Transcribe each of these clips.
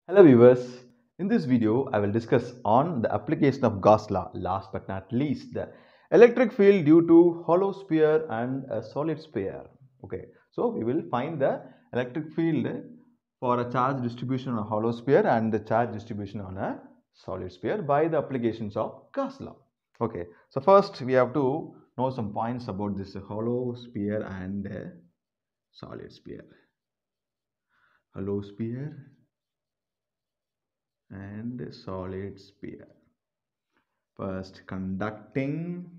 Hello viewers, in this video I will discuss on the application of Gauss law, last but not least the electric field due to hollow sphere and a solid sphere. Okay, so we will find the electric field for a charge distribution on a hollow sphere and the charge distribution on a solid sphere by the applications of Gauss law. Okay, so first we have to know some points about this hollow sphere and solid sphere. Hollow sphere and solid sphere. First, conducting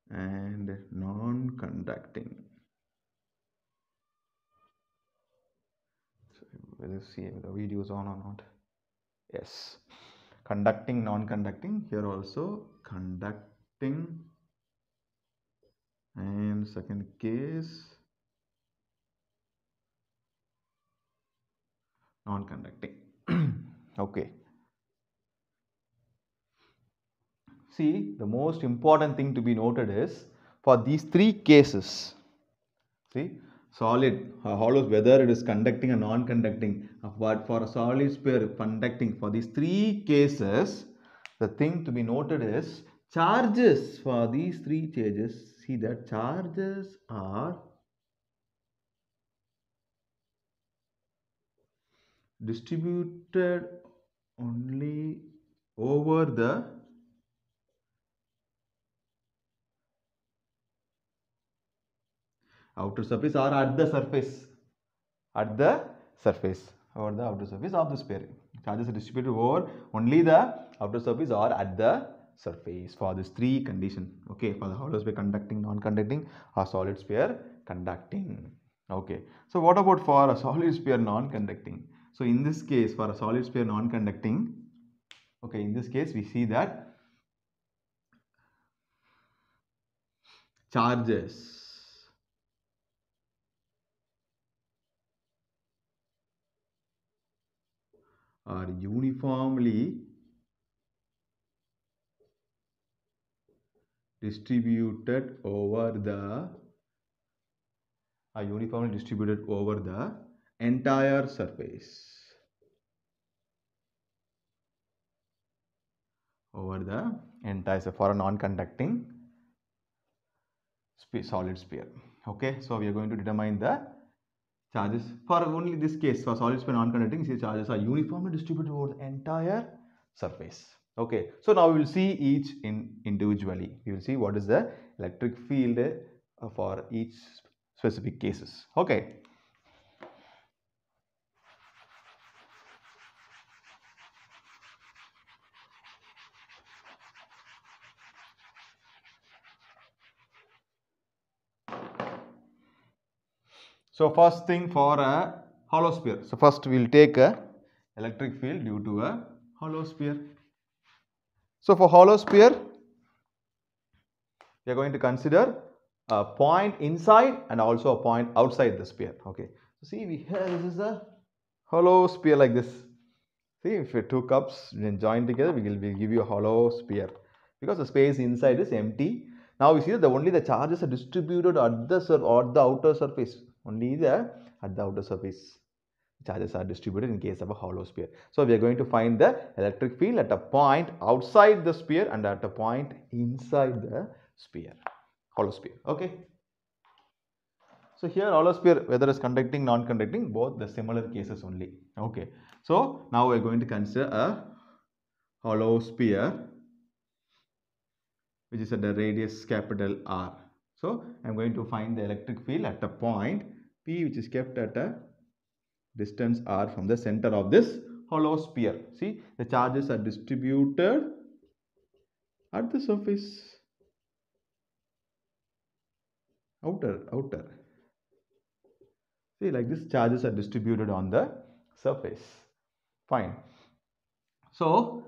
and non-conducting. So let's see if the video is on or not. Yes, conducting, non-conducting. Here also conducting, and second case non-conducting. Okay. See, the most important thing to be noted is for these three cases. See, solid, hollow, whether it is conducting or non-conducting, but for a solid sphere conducting, for these three cases, the thing to be noted is charges for these three charges. See that charges are distributed only over the outer surface or at the surface, at the surface or the outer surface of the sphere. Charges are distributed over only the outer surface or at the surface for this three condition. Okay, for the hollow sphere conducting, non-conducting, or solid sphere conducting. Okay, so what about for a solid sphere non-conducting? So in this case, for a solid sphere non-conducting, okay, in this case we see that charges are uniformly distributed over the entire surface, for a non-conducting solid sphere. Okay, so we are going to determine the charges for only this case. For solid sphere non-conducting, see, charges are uniformly distributed over the entire surface. Okay, so now we will see each individually. We will see what is the electric field for each specific cases. Okay. So first thing for a hollow sphere. So first we will take a electric field due to a hollow sphere. So for hollow sphere, we are going to consider a point inside and also a point outside the sphere. Okay. So see, we here this is a hollow sphere like this. See, if two cups then join together, we will give you a hollow sphere because the space inside is empty. Now we see that only the charges are distributed at the outer surface. Only at the outer surface charges are distributed in case of a hollow sphere. So we are going to find the electric field at a point outside the sphere and at a point inside the sphere, hollow sphere. Okay. So here hollow sphere, whether it's conducting, non-conducting, both the similar cases only. Okay. So now we are going to consider a hollow sphere which is at the radius capital R. So I am going to find the electric field at a point P which is kept at a distance R from the center of this hollow sphere. See, the charges are distributed at the surface, outer. See, like this, charges are distributed on the surface. Fine. So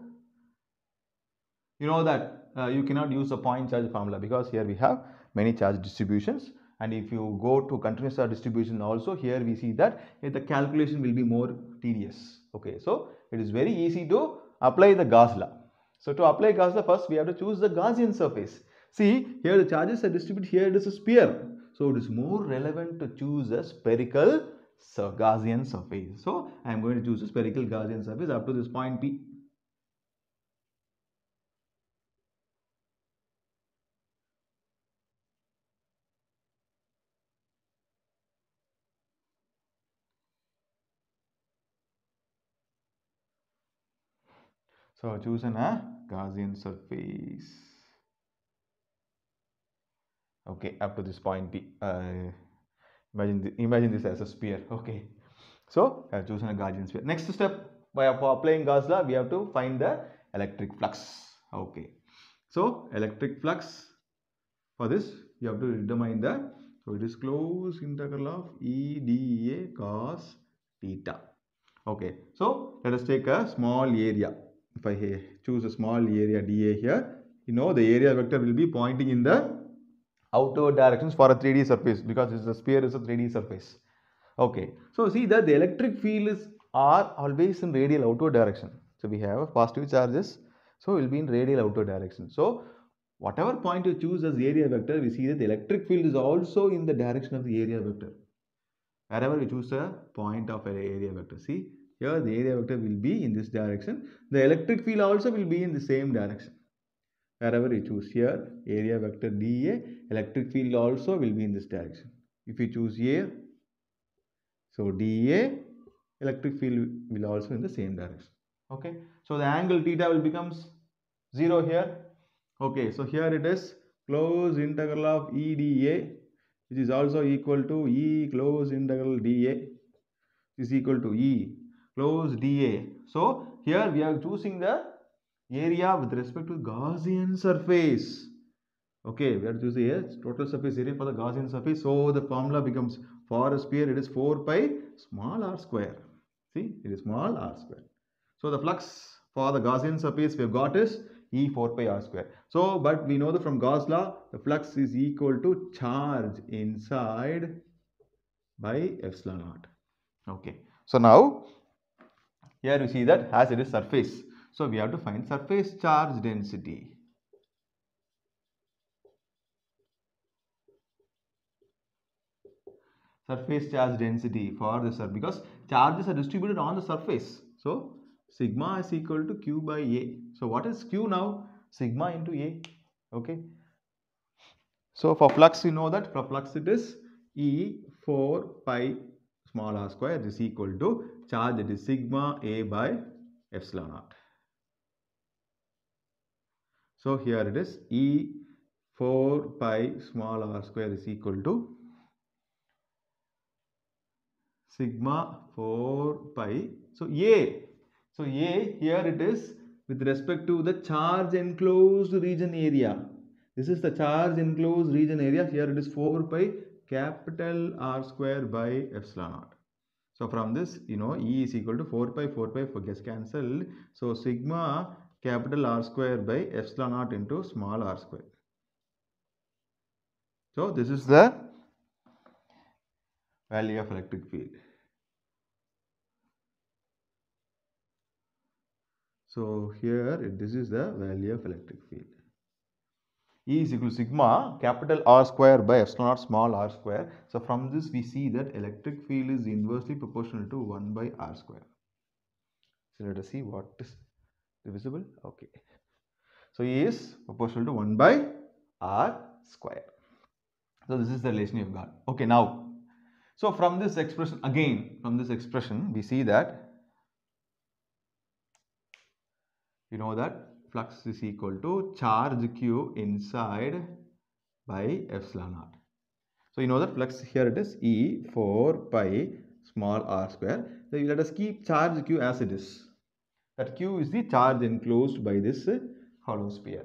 you know that you cannot use a point charge formula because here we have many charge distributions, and if you go to continuous charge distribution also, here we see that the calculation will be more tedious. Okay, so it is very easy to apply the Gauss law. So to apply Gauss law, first we have to choose the Gaussian surface. See, here the charges are distributed, here it is a sphere, so it is more relevant to choose a spherical So Gaussian surface. So I am going to choose a spherical Gaussian surface up to this point P. So choose a Gaussian surface. Okay, up to this point P. Imagine this as a sphere. Okay. So I have chosen a Gaussian sphere. Next step, by applying Gauss law, we have to find the electric flux. Okay. So electric flux, for this you have to determine the, so it is closed integral of E dA cos theta. Okay. So let us take a small area. If I choose a small area dA here, you know the area vector will be pointing in the outward directions for a 3D surface, because this is a sphere is a 3D surface. Okay, so see that the electric fields are always in radial outward direction. So we have positive charges, so it will be in radial outward direction. So whatever point you choose as area vector, we see that the electric field is also in the direction of the area vector. Wherever we choose a point of an area vector, see here the area vector will be in this direction. The electric field also will be in the same direction. Wherever you choose here area vector dA, electric field also will be in this direction. If you choose here, so dA, electric field will also in the same direction. Okay, so the angle theta will becomes 0 here. Okay, so here it is closed integral of E dA, which is also equal to E closed integral dA is equal to E closed dA. So here we are choosing the area with respect to Gaussian surface. Okay, we are choosing a total surface area for the Gaussian surface. So the formula becomes, for a sphere it is 4 pi small r square. See, it is small r square. So the flux for the Gaussian surface we have got is E 4 pi r square. So, but we know that from Gauss law, the flux is equal to charge inside by epsilon naught. Okay. So now here you see that as it is surface, so we have to find surface charge density. Surface charge density for the surface, because charges are distributed on the surface. So sigma is equal to Q by A. So what is Q now? Sigma into A. Okay. So for flux, you know that for flux it is E 4 pi small r square is equal to charge, it is sigma A by epsilon naught. So here it is E 4 pi small r square is equal to sigma 4 pi. So A. So A here it is with respect to the charge enclosed region area. This is the charge enclosed region area. Here it is 4 pi capital R square by epsilon naught. So from this, you know, E is equal to 4 pi gets cancelled. So sigma capital R square by epsilon naught into small r square. So this is the value of electric field. So here this is the value of electric field. E is equal to sigma capital R square by epsilon naught small r square. So from this we see that electric field is inversely proportional to 1 by r square. So let us see what is divisible. Okay. So E is proportional to 1 by r square. So this is the relation you've got. Okay, now, so from this expression, again, from this expression, we see that, you know that flux is equal to charge Q inside by epsilon naught. So you know that flux here it is E 4 pi small r square. So let us keep charge Q as it is. That Q is the charge enclosed by this hollow sphere,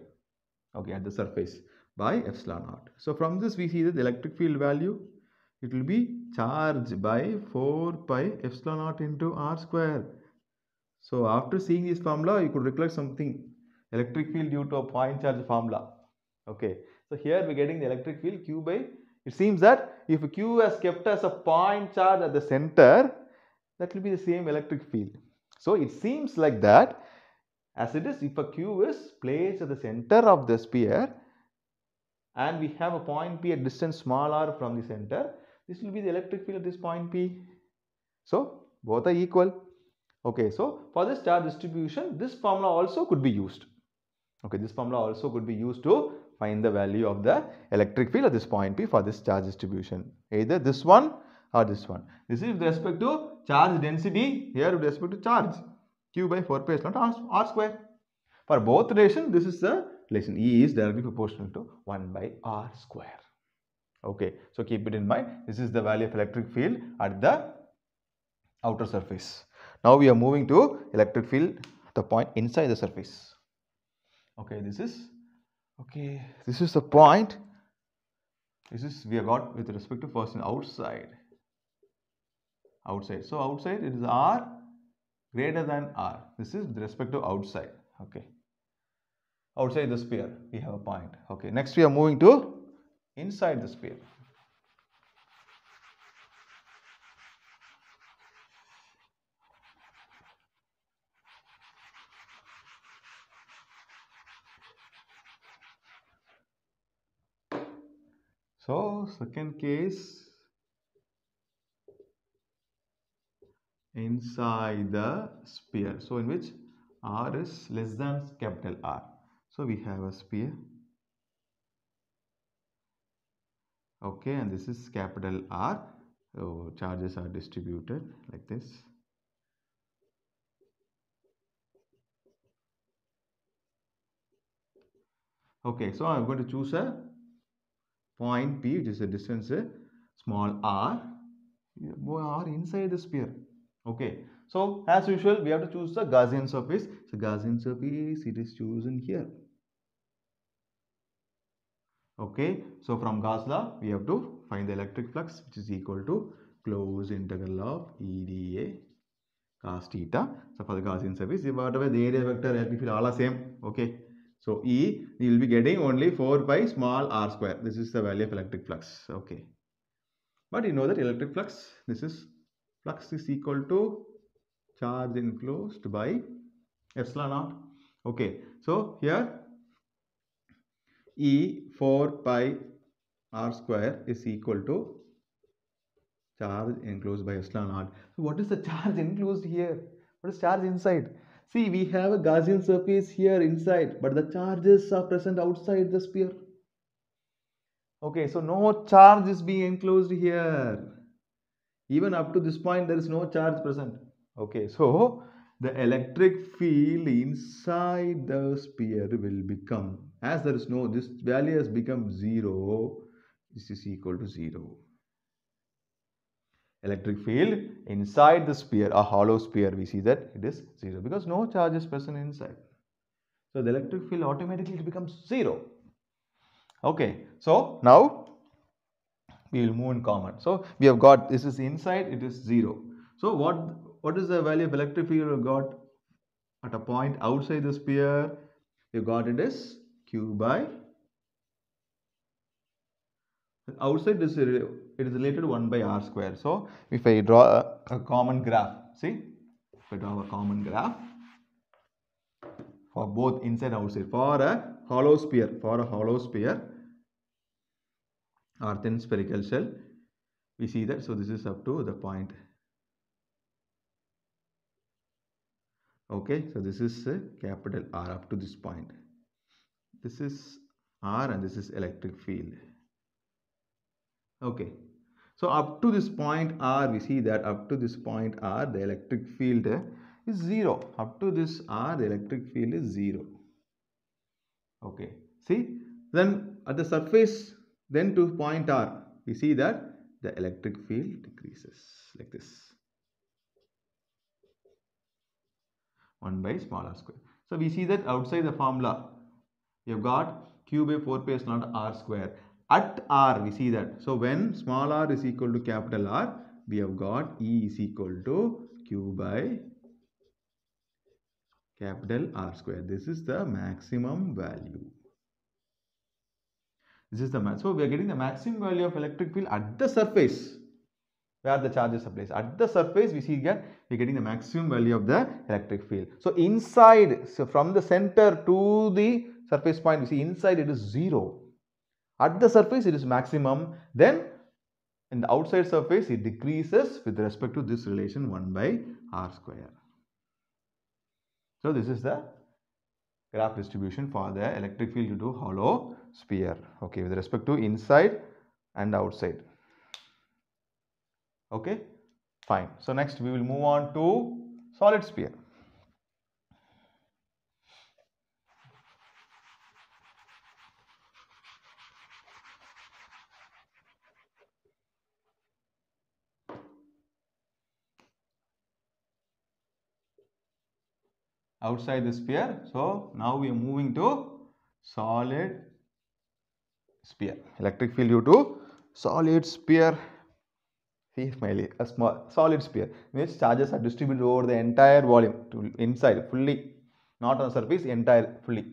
okay, at the surface by epsilon naught. So from this we see that the electric field value, it will be charge by 4 pi epsilon naught into r square. So after seeing this formula, you could recollect something, electric field due to a point charge formula. Okay, so here we're getting the electric field Q by, it seems that if Q has kept as a point charge at the center, that will be the same electric field. So it seems like that, as it is, if a Q is placed at the center of the sphere and we have a point P at distance small r from the center, this will be the electric field at this point P. So both are equal. Okay, so for this charge distribution, this formula also could be used. Okay, this formula also could be used to find the value of the electric field at this point P for this charge distribution. Either this one or this one. This is with respect to charge density, here with respect to charge. Q by 4 pi epsilon r square. For both relation, this is the relation. E is directly proportional to 1 by r square. Okay, so keep it in mind. This is the value of electric field at the outer surface. Now we are moving to electric field at the point inside the surface. Okay, this is the point. This is we have got with respect to first in outside. So outside it is r greater than r. This is with respect to outside. Okay, outside the sphere we have a point. Okay, next we are moving to inside the sphere. So second case, inside the sphere, so in which r is less than capital R. So we have a sphere. Okay, and this is capital R. So charges are distributed like this. Okay, so I'm going to choose a point P, which is a distance small r inside the sphere. Okay, so as usual, we have to choose the Gaussian surface. So Gaussian surface, it is chosen here. Okay, so from Gauss law, we have to find the electric flux, which is equal to closed integral of EdA cos theta. So for the Gaussian surface, whatever the area vector, electric field, all are same. Okay, so E, you will be getting only 4 pi small r square. This is the value of electric flux. Okay, but you know that electric flux, this is flux is equal to charge enclosed by epsilon naught. Okay, so here E 4 pi r square is equal to charge enclosed by epsilon naught. So what is the charge enclosed here? What is charge inside? See, we have a Gaussian surface here inside, but the charges are present outside the sphere. Okay, so no charge is being enclosed here. Even up to this point, there is no charge present. Okay, so the electric field inside the sphere will become, as there is no, this value has become 0, this is equal to 0. Electric field inside the sphere, a hollow sphere, we see that it is 0 because no charge is present inside. So the electric field automatically becomes 0. Okay, so now we will move in common. So we have got this is inside, it is 0. So what is the value of electric field we got at a point outside the sphere? You got it as Q by, outside this it is related to 1 by r square. So if I draw a common graph, see, if I draw a common graph for both inside and outside for a hollow sphere, or thin spherical shell, we see that. So this is up to the point. Okay, so this is capital R up to this point. This is R and this is electric field. Okay, so up to this point R, we see that up to this point R, the electric field is 0. Up to this R, the electric field is 0. Okay, see, then at the surface, then to point R, we see that the electric field decreases like this. 1 by small r square. So we see that outside the formula, you have got Q by 4 pi epsilon naught r square. At R, we see that. So when small r is equal to capital R, we have got E is equal to Q by capital R square. This is the maximum value. This is the max. So we are getting the maximum value of electric field at the surface where the charges are placed. At the surface, we see again we are getting the maximum value of the electric field. So inside, so from the center to the surface point, we see inside it is 0. At the surface, it is maximum. Then in the outside surface, it decreases with respect to this relation 1 by r square. So this is the graph distribution for the electric field due to hollow sphere. Okay, with respect to inside and outside. Okay, fine. So next we will move on to solid sphere. Outside the sphere. So now we are moving to solid sphere. Electric field due to solid sphere. See, smiley, a small solid sphere, which charges are distributed over the entire volume to inside fully, not on the surface, entire fully.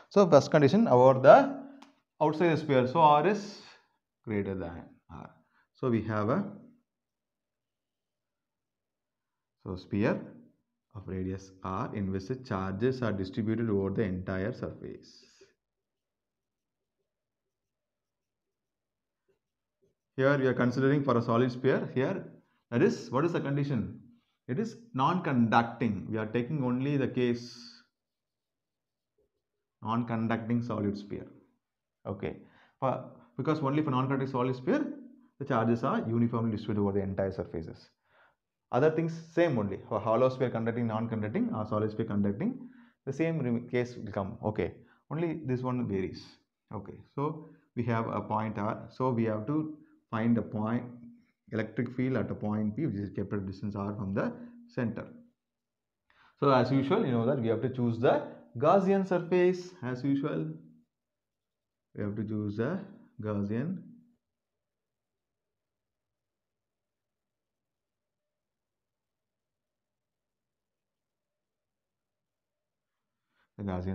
So first condition about the outside the sphere. So R is greater than R. So we have a sphere of radius r in which the charges are distributed over the entire surface. Here we are considering for a solid sphere. Here, that is, what is the condition? It is non-conducting. We are taking only the case non-conducting solid sphere. Okay, because only for non-conducting solid sphere, the charges are uniformly distributed over the entire surfaces. Other things same only. For hollow sphere conducting, non-conducting, or solid sphere conducting, the same case will come. Okay, only this one varies. Okay, so we have a point R. So we have to find a point electric field at a point P, which is kept at distance R from the center. So as usual, you know that we have to choose the Gaussian surface. As usual, we have to choose a Gaussian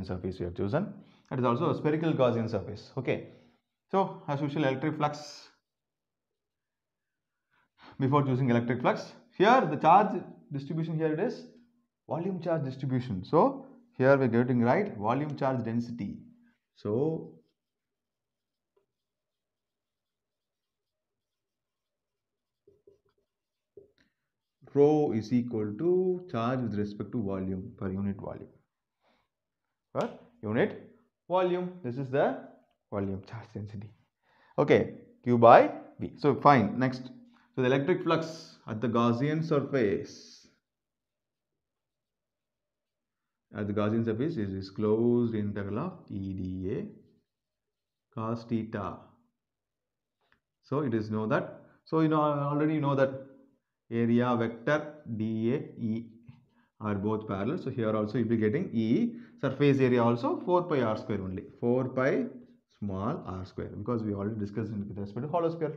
surface we have chosen. That is also a spherical Gaussian surface. Okay, so as usual, electric flux. Before choosing electric flux, here the charge distribution, here it is volume charge distribution. So here we are getting right volume charge density. So rho is equal to charge with respect to volume per unit volume. Per unit volume. This is the volume charge density. Okay, Q by V. So fine. Next, so the electric flux at the Gaussian surface. At the Gaussian surface is closed integral of EdA cos theta. So it is know that. So you know already you know that area vector dA E are both parallel. So here also you will be getting E surface area also 4 pi r square only. 4 pi small r square, because we already discussed with respect to hollow sphere.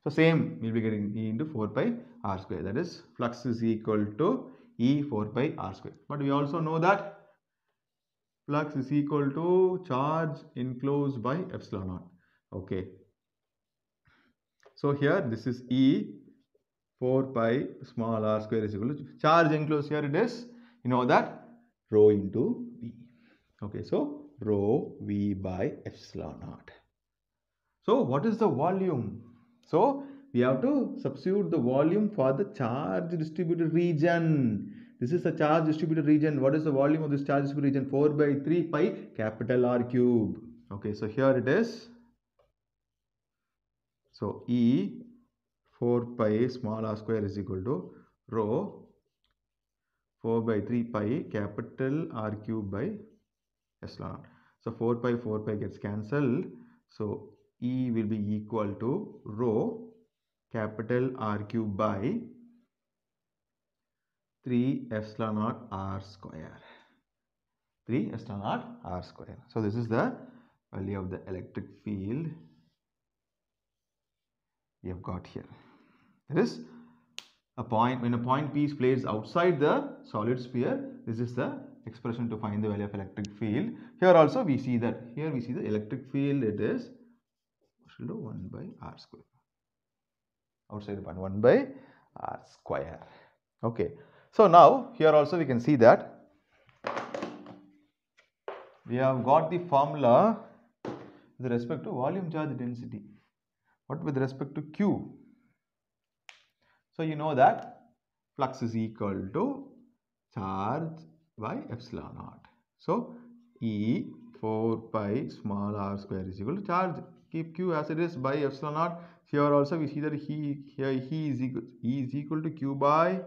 So same we will be getting E into 4 pi r square. That is flux is equal to E 4 pi r square. But we also know that flux is equal to charge enclosed by epsilon naught. Okay. So here this is E 4 pi small r square is equal to charge enclosed. Here it is, you know that rho into V. Okay, so rho V by epsilon naught. So what is the volume? So we have to substitute the volume for the charge distributed region. This is the charge distributed region. What is the volume of this charge distributed region? 4 by 3 pi capital R cube. Okay, so here it is. So E 4 pi small r square is equal to rho 4 by 3 pi capital R cube by epsilon. So 4 pi gets cancelled. So E will be equal to rho capital R cube by 3 epsilon naught R square. 3 epsilon naught R square. So this is the value of the electric field we have got here. That is a point, when a point P is placed outside the solid sphere, this is the expression to find the value of electric field. Here also we see that, here we see the electric field, it is 1 by R square. Outside the point 1 by R square. Okay. So now here also we can see that we have got the formula with respect to volume charge density. What with respect to Q? So you know that flux is equal to charge by epsilon naught. So E 4 pi small r square is equal to charge. Keep Q as it is by epsilon naught. Here also we see that he is equal to Q by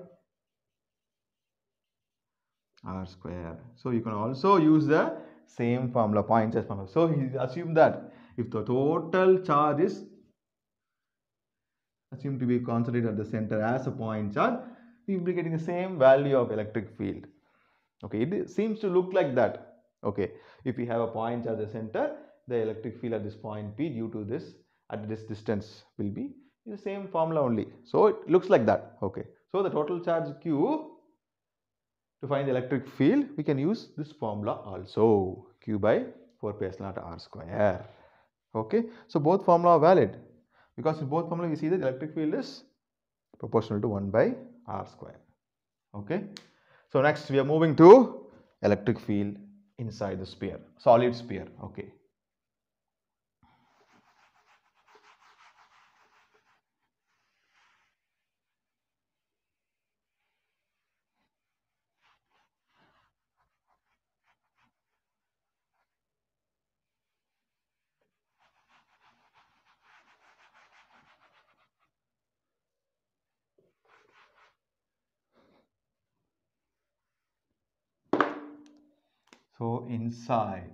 r square. So you can also use the same formula, point charge formula. So he assumed that if the total charge is assumed to be concentrated at the center as a point charge, we will be getting the same value of electric field. Okay, it seems to look like that. Okay, if we have a point charge at the center, the electric field at this point P due to this at this distance will be the same formula only. So it looks like that. Okay, so the total charge Q, to find the electric field, we can use this formula also, Q by 4 pi epsilon naught r square. Okay, so both formula are valid because in both formula we see that electric field is proportional to 1 by r square. Okay, so next we are moving to electric field inside the sphere, solid sphere. Okay. So inside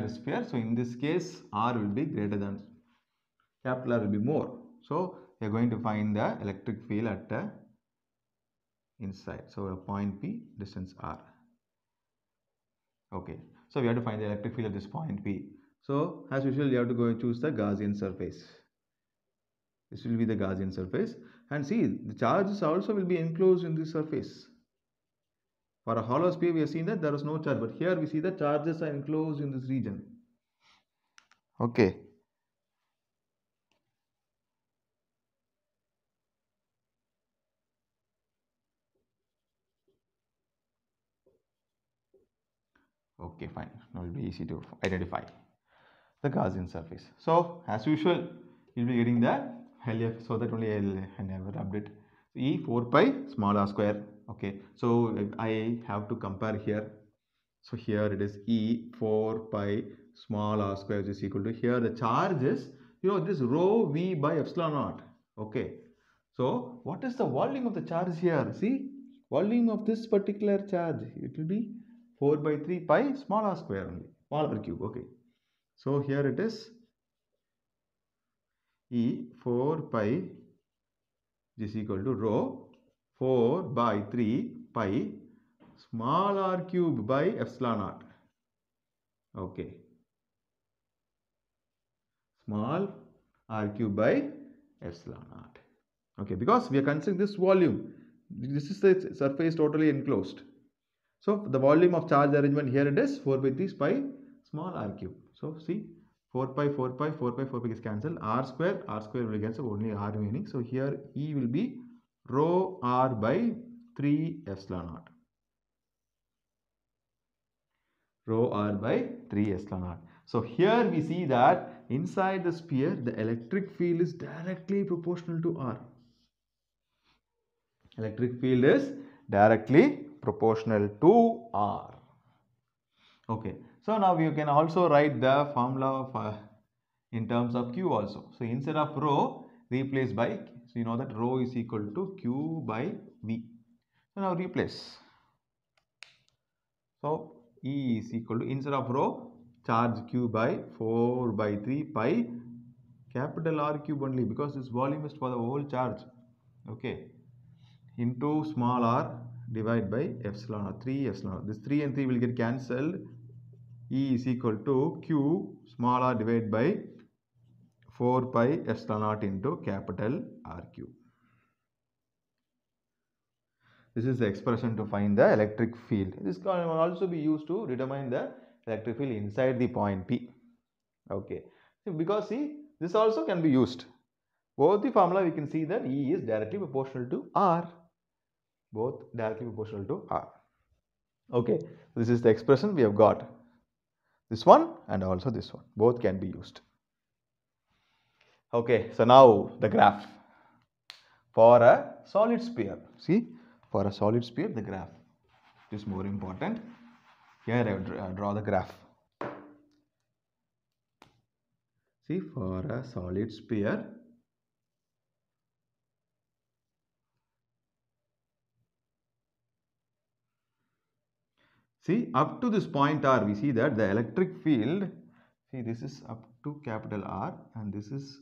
the sphere, so in this case r will be greater than capital R will be more. So we are going to find the electric field at inside. So a point P, distance r. Okay, so we have to find the electric field at this point P. So as usual, you have to go and choose the Gaussian surface. This will be the Gaussian surface, and see the charges also will be enclosed in this surface. For a hollow sphere, we have seen that there is no charge, but here we see that charges are enclosed in this region. Okay. Okay, fine. Now it will be easy to identify the Gaussian surface. So as usual, you will be getting the LF, so that only I never update. E 4 pi small r square. Okay, so I have to compare here. So here it is E 4 pi small r square is equal to, here the charge is, this rho V by epsilon naught. Okay, so what is the volume of the charge here? See, volume of this particular charge, it will be 4 by 3 pi small r square only, small r cube. Okay, so here it is E 4 pi is equal to rho 4 by 3 pi small r cube by epsilon naught. Okay, small r cube by epsilon naught. Okay, because we are considering this volume. This is the surface totally enclosed. So the volume of charge arrangement here it is 4 by 3 pi small r cube. So see, 4 pi, 4 pi, 4 pi, 4 pi is cancelled. R square will cancel, only r remaining. So here E will be rho r by 3 epsilon naught. Rho r by 3 epsilon naught. So here we see that inside the sphere, the electric field is directly proportional to r. Electric field is directly proportional to r. Okay, so now you can also write the formula of, in terms of Q also. So instead of rho, replace by, so you know that rho is equal to Q by V. So now replace. So E is equal to, instead of rho, charge Q by 4 by 3 pi capital R cube only, because this volume is for the whole charge. Okay, into small r divided by epsilon or 3 epsilon. This 3 and 3 will get cancelled. E is equal to Q small r divided by 4 pi epsilon naught into capital R cube. This is the expression to find the electric field. This can also be used to determine the electric field inside the point P. Okay, because see, this also can be used. Both the formula we can see that E is directly proportional to R. Both directly proportional to R. Okay, this is the expression we have got. This one and also this one, both can be used. Okay, so now the graph for a solid sphere. See, for a solid sphere, the graph is more important. Here I draw the graph. See, for a solid sphere, see, up to this point R, we see that the electric field, see, this is up to capital R and this is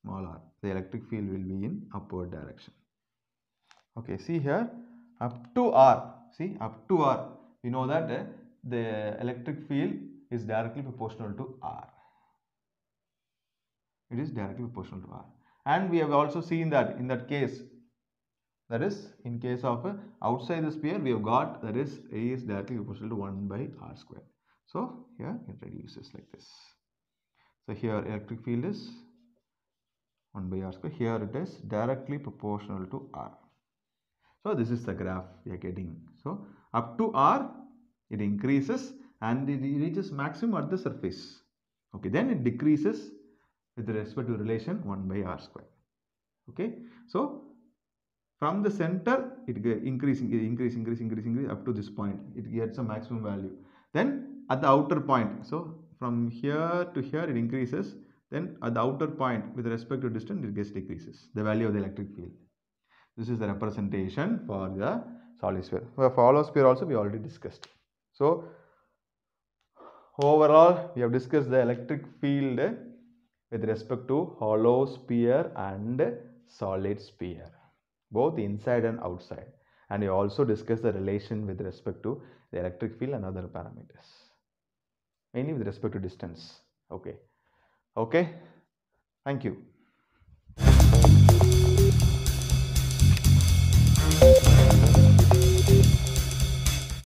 small r. The electric field will be in upward direction. Okay, see here, up to R, see, up to R, we know that the electric field is directly proportional to R. It is directly proportional to R. And we have also seen that in that case, that is, in case of outside the sphere, we have got that is A is directly proportional to 1 by R square. So here it reduces like this. So here electric field is 1 by R square. Here it is directly proportional to R. So this is the graph we are getting. So up to R, it increases and it reaches maximum at the surface. Okay, then it decreases with respect to relation 1 by R square. Okay, so from the center, it increase up to this point. It gets a maximum value. Then at the outer point, so from here to here, it increases. Then at the outer point, with respect to distance, it gets decreases. The value of the electric field. This is the representation for the solid sphere. For hollow sphere also, we already discussed. So overall, we have discussed the electric field with respect to hollow sphere and solid sphere, both inside and outside. And we also discussed the relation with respect to the electric field and other parameters, mainly with respect to distance. Okay. Thank you.